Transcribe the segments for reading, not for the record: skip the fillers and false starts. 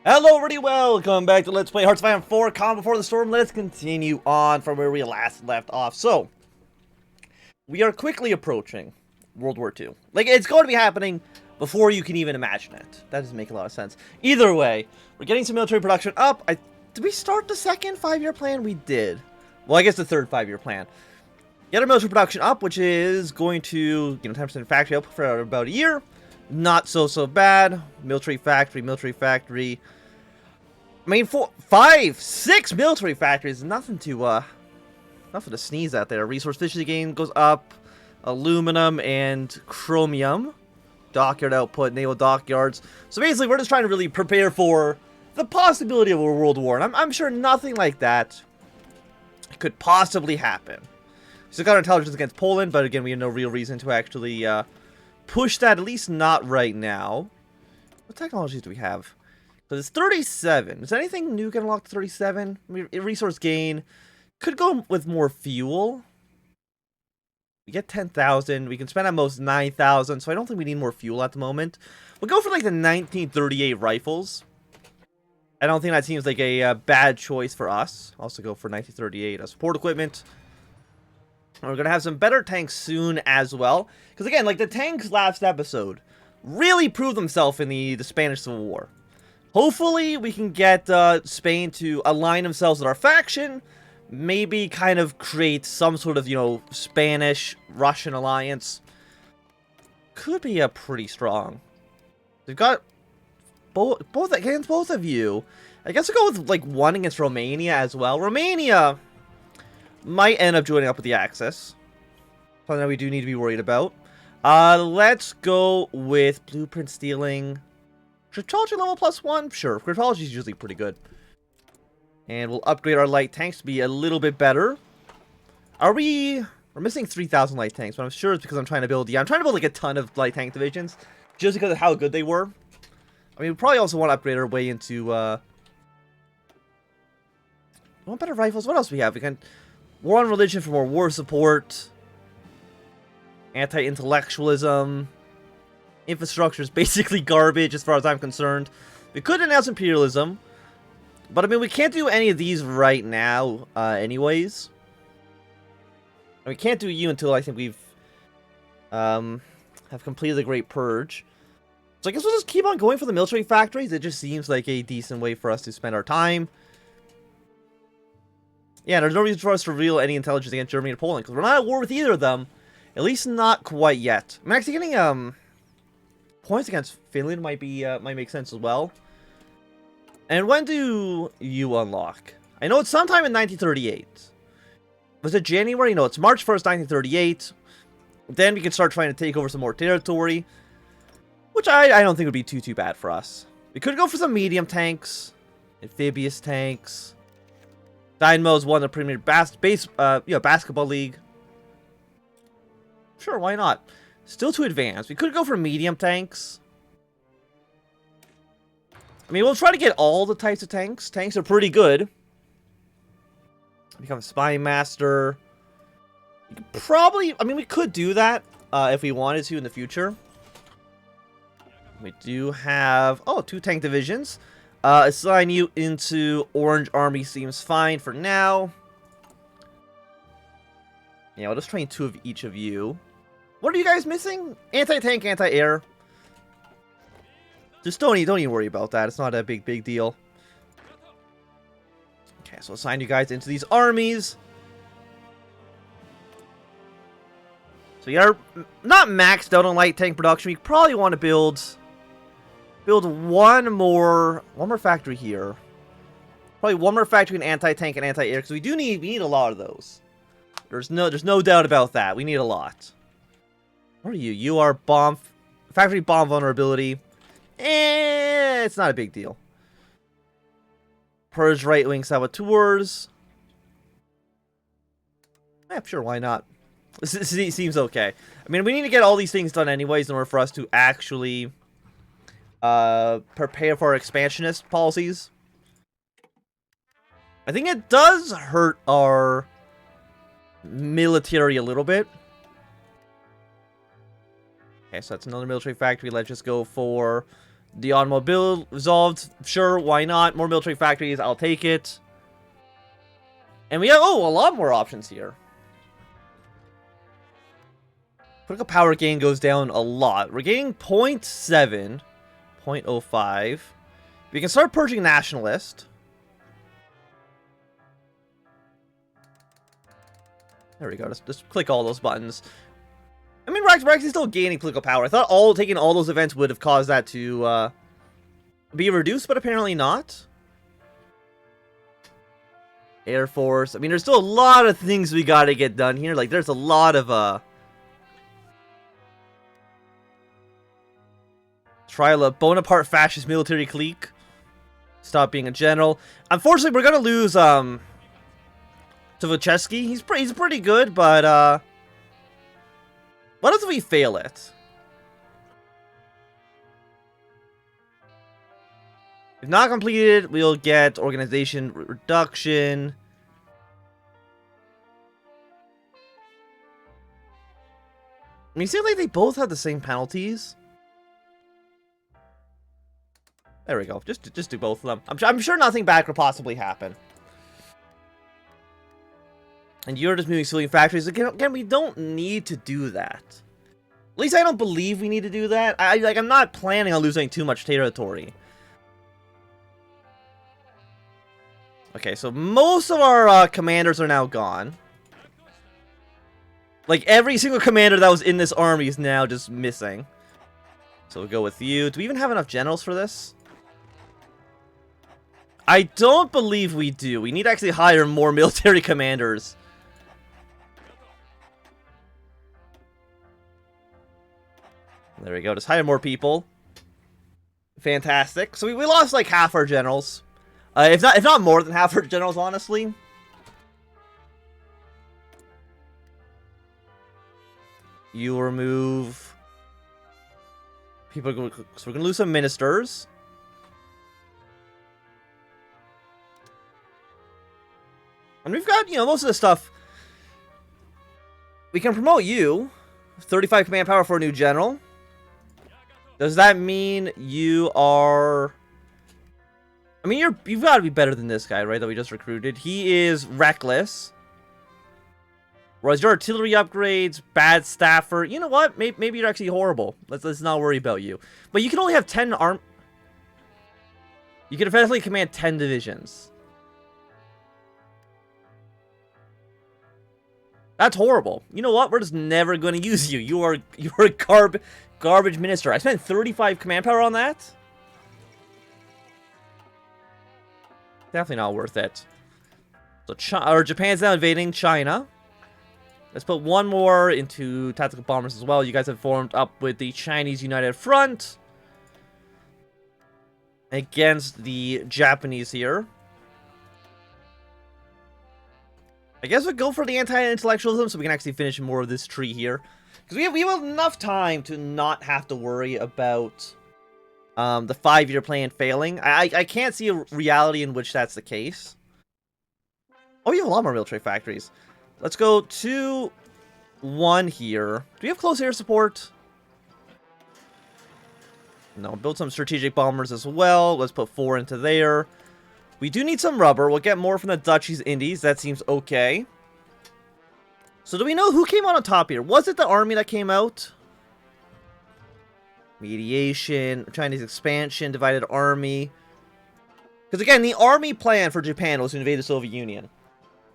Hello, everybody, welcome back to Let's Play Hearts of Iron 4, Calm Before the Storm. Let's continue on from where we last left off. So, we are quickly approaching World War II. Like, it's going to be happening before you can even imagine it. That doesn't make a lot of sense. Either way, we're getting some military production up. Did we start the second 5-year plan? We did. Well, I guess the third 5-year plan. Get our military production up, which is going to, 10% factory output for about a year. Not so bad. Military factory. I mean, 6 military factories. Nothing to sneeze at there. Resource efficiency gain goes up. Aluminum and chromium. Dockyard output, naval dockyards. So basically, we're just trying to really prepare for the possibility of a world war. And I'm sure nothing like that could possibly happen. So got our intelligence against Poland, but again, we have no real reason to actually push that, at least not right now. What technologies do we have? So it's 37. Is anything new can unlock to 37? I mean, resource gain. Could go with more fuel. We get 10,000. We can spend at most 9,000, so I don't think we need more fuel at the moment. We'll go for like the 1938 rifles. I don't think that seems like a bad choice for us. Also go for 1938 as support equipment. And we're going to have some better tanks soon as well. Because again, like the tanks last episode really proved themselves in the Spanish Civil War. Hopefully we can get Spain to align themselves with our faction. Maybe kind of create some sort of, Spanish-Russian alliance. Could be pretty strong. They've got both against both of you. I guess we'll go with like one against Romania as well. Romania might end up joining up with the Axis. Something that we do need to be worried about. Let's go with blueprint stealing. Cryptology level +1? Sure. Cryptology is usually pretty good. And we'll upgrade our light tanks to be a little bit better. We're missing 3,000 light tanks, but I'm sure it's because I'm trying to build... Yeah, I'm trying to build like a ton of light tank divisions. Just because of how good they were. I mean, we probably also want to upgrade our way into... want better rifles? What else do we have? We can... War on religion for more war support. Anti-intellectualism. Infrastructure is basically garbage as far as I'm concerned. We could announce imperialism. But I mean, we can't do any of these right now anyways. And we can't do you until I think we've have completed the Great Purge. So I guess we'll just keep on going for the military factories. It just seems like a decent way for us to spend our time. Yeah, there's no reason for us to reveal any intelligence against Germany and Poland, because we're not at war with either of them. At least not quite yet. I'm actually getting, points against Finland might make sense as well. And when do you unlock? I know it's sometime in 1938. Was it January? No, it's March 1st, 1938. Then we can start trying to take over some more territory. Which I don't think would be too bad for us. We could go for some medium tanks. Amphibious tanks. Dynamo's won the Premier Basketball League. Sure, why not? Still too advanced. We could go for medium tanks. I mean, we'll try to get all the types of tanks. Tanks are pretty good. Become a spy master. We could probably... I mean, we could do that if we wanted to in the future. We do have... Oh, 2 tank divisions. Assign you into Orange Army seems fine for now. Yeah, I'll just train 2 of each of you. What are you guys missing? Anti-tank, anti-air. Just don't even worry about that. It's not a big deal. Okay, so assign you guys into these armies. So you're not maxed out on light tank production. We probably want to build one more factory here. Probably one more factory in anti-tank and anti-air, because we need a lot of those. There's no doubt about that. We need a lot. What are you? You are factory bomb vulnerability. It's not a big deal. Purge right-wing saboteurs. Yeah, sure, why not? This seems okay. I mean, we need to get all these things done anyways in order for us to actually prepare for our expansionist policies. I think it does hurt our military a little bit. Okay, so that's another military factory. Let's just go for The automobile resolved. Sure, why not? More military factories, I'll take it. And we have, oh, a lot more options here. Political power gain goes down a lot. We're getting 0.7, 0.05. We can start purging nationalist. There we go. Just click all those buttons. I mean, we're actually still gaining political power. I thought taking all those events would have caused that to be reduced, but apparently not. Air Force. I mean, there's still a lot of things we gotta get done here. Like, there's a lot of trial of Bonaparte fascist military clique. Stop being a general. Unfortunately, we're gonna lose to Vucheski. He's pretty good, but what if we fail it? If not completed, we'll get organization reduction. I mean, it seems like they both have the same penalties. There we go. Just do both of them. I'm sure nothing bad could possibly happen. And you're just moving civilian factories. Again, we don't need to do that. At least I don't believe we need to do that. I'm not planning on losing too much territory. Okay, so most of our commanders are now gone. Like, every single commander that was in this army is now just missing. So we'll go with you. Do we even have enough generals for this? I don't believe we do. We need to actually hire more military commanders. There we go. Just hire more people. Fantastic. So we lost like half our generals. If not more than half our generals, honestly. You remove people. So we're gonna lose some ministers. And we've got, most of the stuff. We can promote you. 35 command power for a new general. Does that mean you are... I mean, you've got to be better than this guy, right, that we just recruited. He is reckless. Whereas your artillery upgrades, bad staffer. You know what? Maybe you're actually horrible. Let's not worry about you. But you can only have 10 arm... You can effectively command 10 divisions. That's horrible. You know what? We're just never going to use you. You're a garbage minister. I spent 35 command power on that. Definitely not worth it. So Japan's now invading China. Let's put one more into tactical bombers as well. You guys have formed up with the Chinese United Front against the Japanese here. I guess we'll go for the anti-intellectualism so we can actually finish more of this tree here. Because we have enough time to not have to worry about the 5-year plan failing. I can't see a reality in which that's the case. Oh, you have a lot more military factories. Let's go to 1 here. Do we have close air support? No, build some strategic bombers as well. Let's put 4 into there. We do need some rubber. We'll get more from the Dutchies Indies. That seems okay. So do we know who came out on top here? Was it the army that came out? Mediation, Chinese expansion, divided army. Because again, the army plan for Japan was to invade the Soviet Union.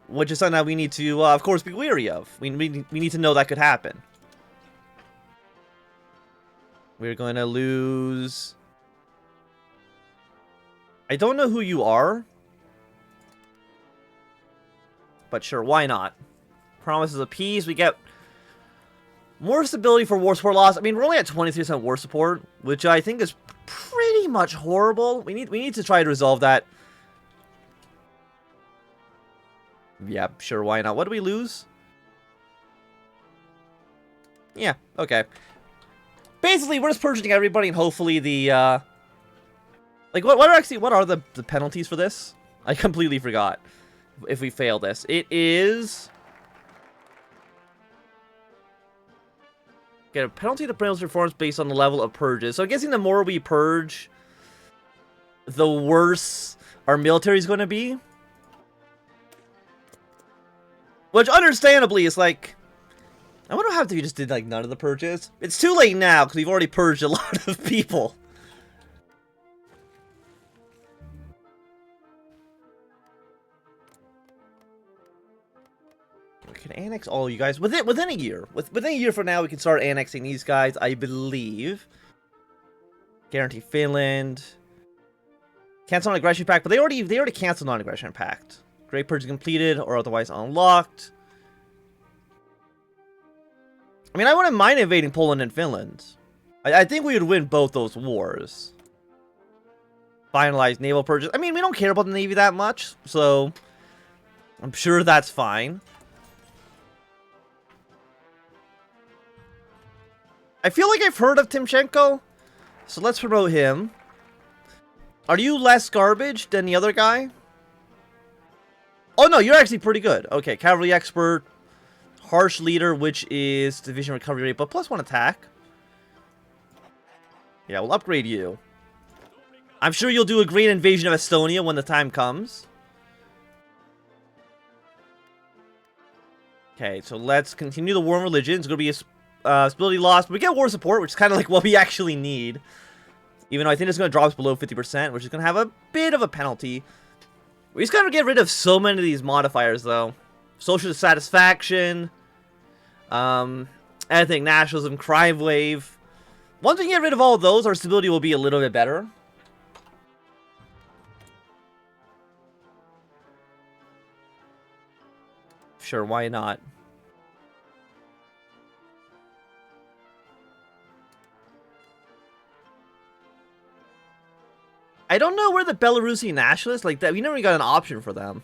Which is something that we need to, of course, be wary of. We need to know that could happen. We're going to lose... I don't know who you are. But sure, why not? Promises of peace. We get more stability for war support loss. I mean, we're only at 23% war support, which I think is pretty much horrible. We need to try to resolve that. Yeah, sure, why not? What do we lose? Yeah, okay. Basically, we're just purging everybody, and hopefully the, like, what are the penalties for this? I completely forgot. If we fail this. It is... Get a penalty to penalty reforms based on the level of purges. So I'm guessing the more we purge, the worse our military is going to be. Which, understandably, is like... I wonder how if you just did, like, none of the purges. It's too late now, because we've already purged a lot of people. We can annex all you guys within a year. Within a year from now, we can start annexing these guys, I believe. Guarantee Finland. Cancel non-aggression pact, but they already canceled non-aggression pact. Great Purge completed or otherwise unlocked. I mean, I wouldn't mind invading Poland and Finland. I think we would win both those wars. Finalize naval purges. I mean, we don't care about the Navy that much, so I'm sure that's fine. I feel like I've heard of Timchenko, so let's promote him. Are you less garbage than the other guy? Oh no, you're actually pretty good. Okay, cavalry expert, harsh leader, which is division recovery rate, but +1 attack. Yeah, we'll upgrade you. I'm sure you'll do a great invasion of Estonia when the time comes. Okay, so let's continue the war on religion. It's going to be a stability loss, but we get war support, which is kind of like what we actually need. Even though I think it's going to drop us below 50%, which is going to have a bit of a penalty. We just got to get rid of so many of these modifiers, though. Social satisfaction, ethnic nationalism, crime wave. Once we get rid of all of those, our stability will be a little bit better. Sure, why not? I don't know where the Belarusian nationalists, like that, we never got an option for them.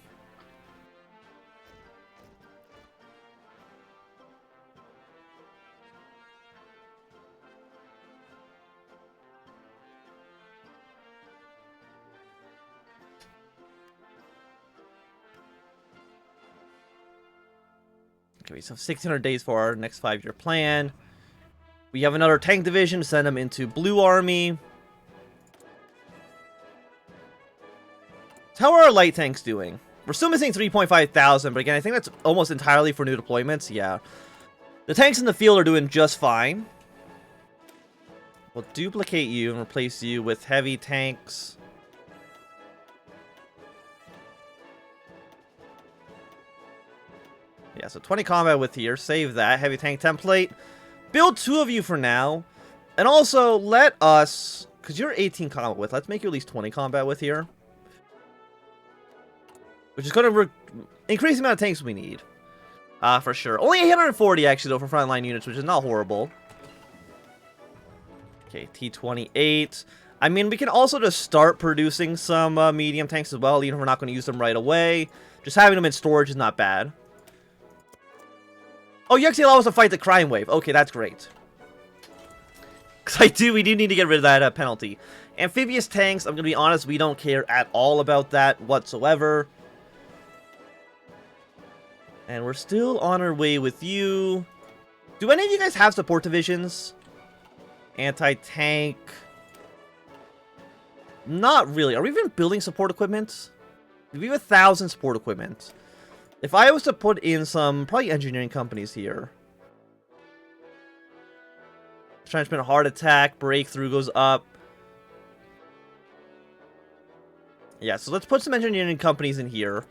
Okay, so 600 days for our next 5-year plan. We have another tank division to send them into Blue Army. How are our light tanks doing? We're still missing 3,500, but again, I think that's almost entirely for new deployments. Yeah. The tanks in the field are doing just fine. We'll duplicate you and replace you with heavy tanks. Yeah, so 20 combat with here. Save that. Heavy tank template. Build 2 of you for now. And also, let us... Because you're 18 combat with. Let's make you at least 20 combat with here. Which is going to increase the amount of tanks we need. For sure. Only 840, actually, though, for frontline units, which is not horrible. Okay, T-28. I mean, we can also just start producing some medium tanks as well, even if we're not going to use them right away. Just having them in storage is not bad. Oh, you actually allow us to fight the crime wave. Okay, that's great. Because we do need to get rid of that penalty. Amphibious tanks, I'm going to be honest, we don't care at all about that whatsoever. And we're still on our way with you. Do any of you guys have support divisions? Anti-tank. Not really. Are we even building support equipment? We have 1,000 support equipment. If I was to put in some, probably engineering companies here. Transmit heart attack, breakthrough goes up. Yeah, so let's put some engineering companies in here.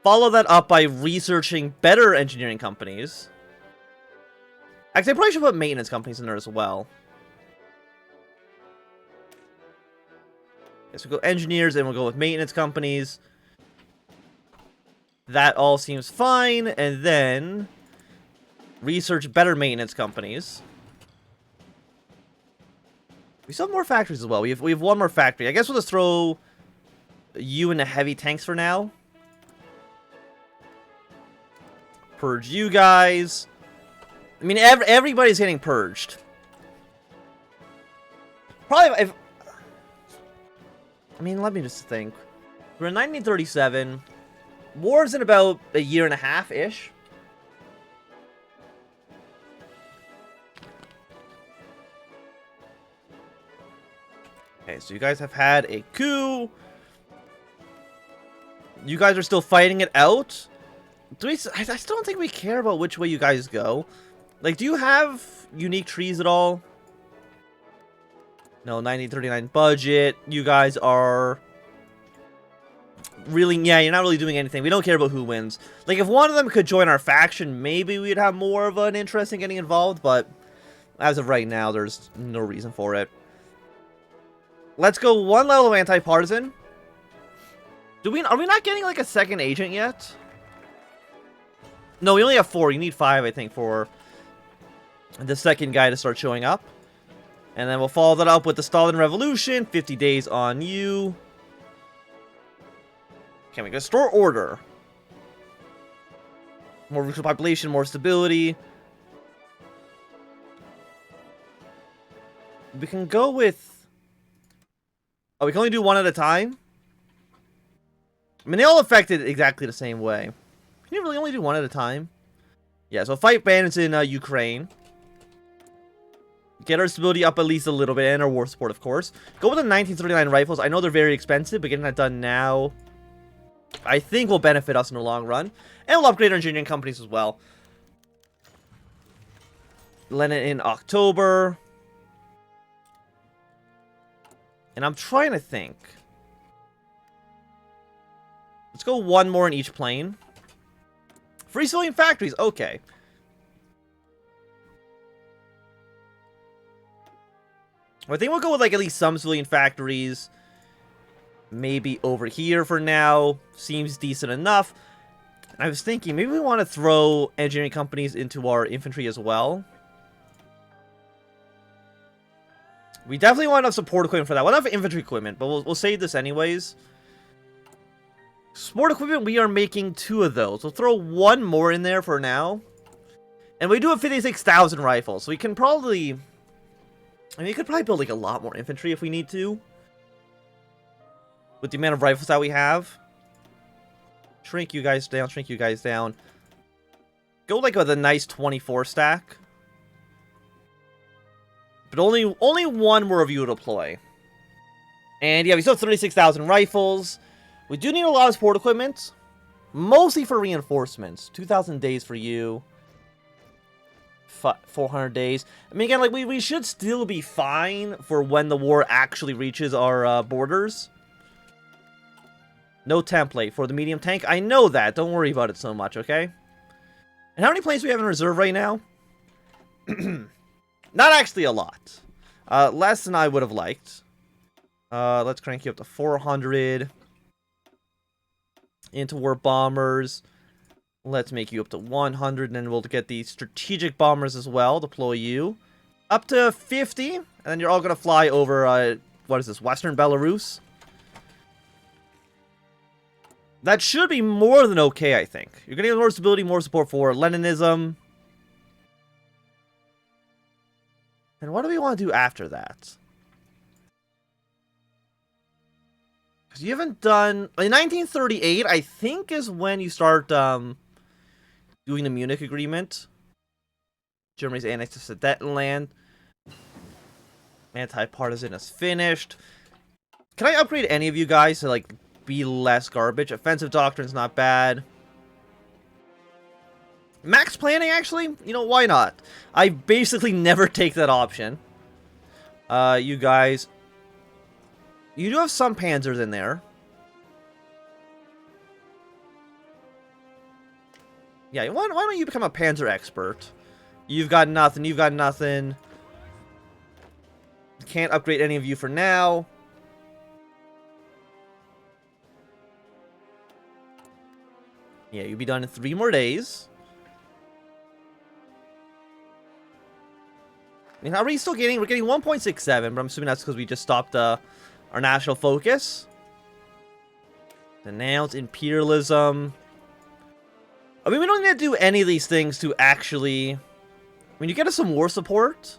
Follow that up by researching better engineering companies. Actually, I probably should put maintenance companies in there as well. Okay, so we'll go engineers, and we'll go with maintenance companies. That all seems fine, and then research better maintenance companies. We still have more factories as well. We have one more factory. I guess we'll just throw you into heavy tanks for now. Purge you guys. I mean, everybody's getting purged. Probably if... I mean, let me just think. We're in 1937. War's in about a year and a half-ish. Okay, so you guys have had a coup. You guys are still fighting it out. I still don't think we care about which way you guys go. Like, do you have unique trees at all? No, 1939 budget. You guys are really, yeah, you're not really doing anything. We don't care about who wins. Like, if one of them could join our faction, maybe we'd have more of an interest in getting involved, but as of right now, there's no reason for it. Let's go one level of anti-partisan. Are we not getting, like, a second agent yet? No, we only have 4. You need 5, I think, for the second guy to start showing up. And then we'll follow that up with the Stalin Revolution. 50 days on you. Okay, we can restore order. More recruit population, more stability. We can go with... Oh, we can only do one at a time? I mean, they all affected exactly the same way. Can you really only do one at a time? Yeah, so fight bandits in Ukraine. Get our stability up at least a little bit, and our war support, of course. Go with the 1939 rifles. I know they're very expensive, but getting that done now, I think will benefit us in the long run. And we'll upgrade our engineering companies as well. Lenin in October. And I'm trying to think. Let's go one more in each plane. Free civilian factories, okay. I think we'll go with like at least some civilian factories. Maybe over here for now. Seems decent enough. I was thinking maybe we want to throw engineering companies into our infantry as well. We definitely want enough support equipment for that. We'll have infantry equipment, but we'll save this anyways. Support equipment, we are making 2 of those. We'll throw 1 more in there for now. And we do have 56,000 rifles, so we can probably... I mean, we could probably build like a lot more infantry if we need to. With the amount of rifles that we have. Shrink you guys down, shrink you guys down. Go like with a nice 24 stack. But only 1 more of you to deploy. And yeah, we still have 36,000 rifles. We do need a lot of support equipment. Mostly for reinforcements. 2,000 days for you. 400 days. I mean, again, like, we should still be fine for when the war actually reaches our borders. No template for the medium tank. I know that. Don't worry about it so much, okay? And how many planes do we have in reserve right now? Not actually a lot. Less than I would have liked. Let's crank you up to 400. Anti-war bombers. Let's make you up to 100, and then we'll get the strategic bombers as well. Deploy you. Up to 50, and then you're all going to fly over, what is this, Western Belarus? That should be more than okay, I think. You're going to get more stability, more support for Leninism. And what do we want to do after that? Because you haven't done... In 1938, I think, is when you start doing the Munich Agreement. Germany's annexed to Sudetenland. Anti-partisan is finished. Can I upgrade any of you guys to, like, be less garbage? Offensive doctrine's not bad. Max planning, actually? You know, why not? I basically never take that option. You guys... You do have some panzers in there. Yeah, why don't you become a panzer expert? You've got nothing, you've got nothing. Can't upgrade any of you for now. Yeah, you'll be done in 3 more days. I mean, how are we still getting? We're getting 1.67, but I'm assuming that's because we just stopped our national focus. Denounce imperialism. I mean, we don't need to do any of these things to actually... I mean, you get us some war support.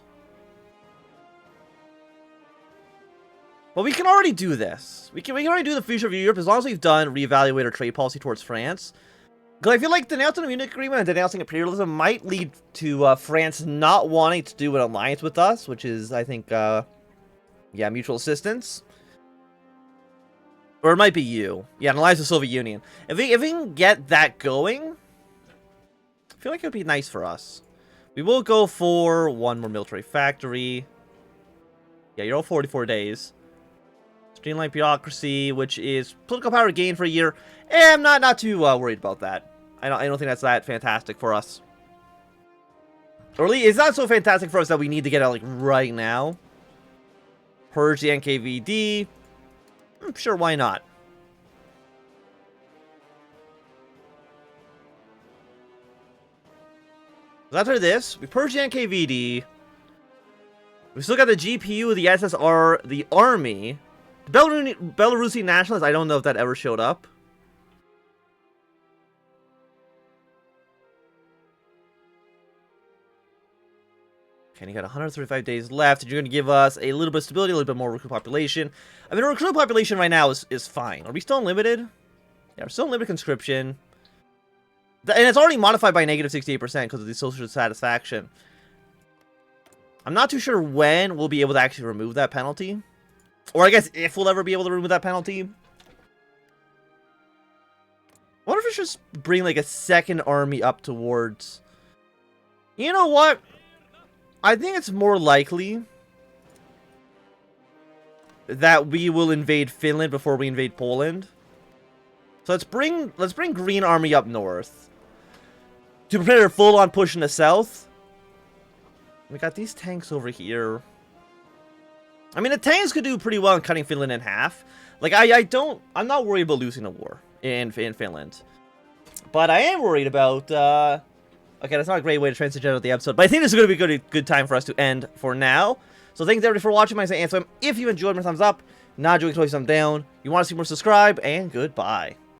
But we can already do this. We can already do the future of Europe as long as we've done reevaluate our trade policy towards France. Because I feel like denouncing the Munich Agreement and denouncing imperialism might lead to France not wanting to do an alliance with us, which is, I think, Yeah, mutual assistance. Or it might be you. Yeah, an alliance with the Soviet Union. If we can get that going, I feel like it would be nice for us. We will go for one more military factory. Yeah, you're all 44 days. Streamline bureaucracy, which is political power gain for a year. I'm not too worried about that. I don't think that's that fantastic for us. Or at least it's not so fantastic for us that we need to get it like right now. Purge the NKVD. Sure, why not? So after this, we purge the NKVD. We still got the GPU, the SSR, the Army. The Belarusian nationalists, I don't know if that ever showed up. Okay, and you got 135 days left, and you're going to give us a little bit of stability, a little bit more recruit population. I mean, our recruit population right now is fine. Are we still unlimited? Yeah, we're still unlimited conscription. And it's already modified by negative 68% because of the social satisfaction. I'm not too sure when we'll be able to actually remove that penalty. Or I guess if we'll ever be able to remove that penalty. I wonder if we should just bring like a second army up towards... You know what? I think it's more likely that we will invade Finland before we invade Poland. So let's bring Green Army up north to prepare a full-on push in the south. We got these tanks over here. I mean, the tanks could do pretty well in cutting Finland in half. Like, I'm not worried about losing a war in Finland. But I am worried about, okay, that's not a great way to transition out the episode, but I think this is going to be a good time for us to end for now. So thanks everybody for watching. My name is Anthem. If you enjoyed, my thumbs up. Not enjoying, thumbs down. You want to see more, subscribe, and goodbye.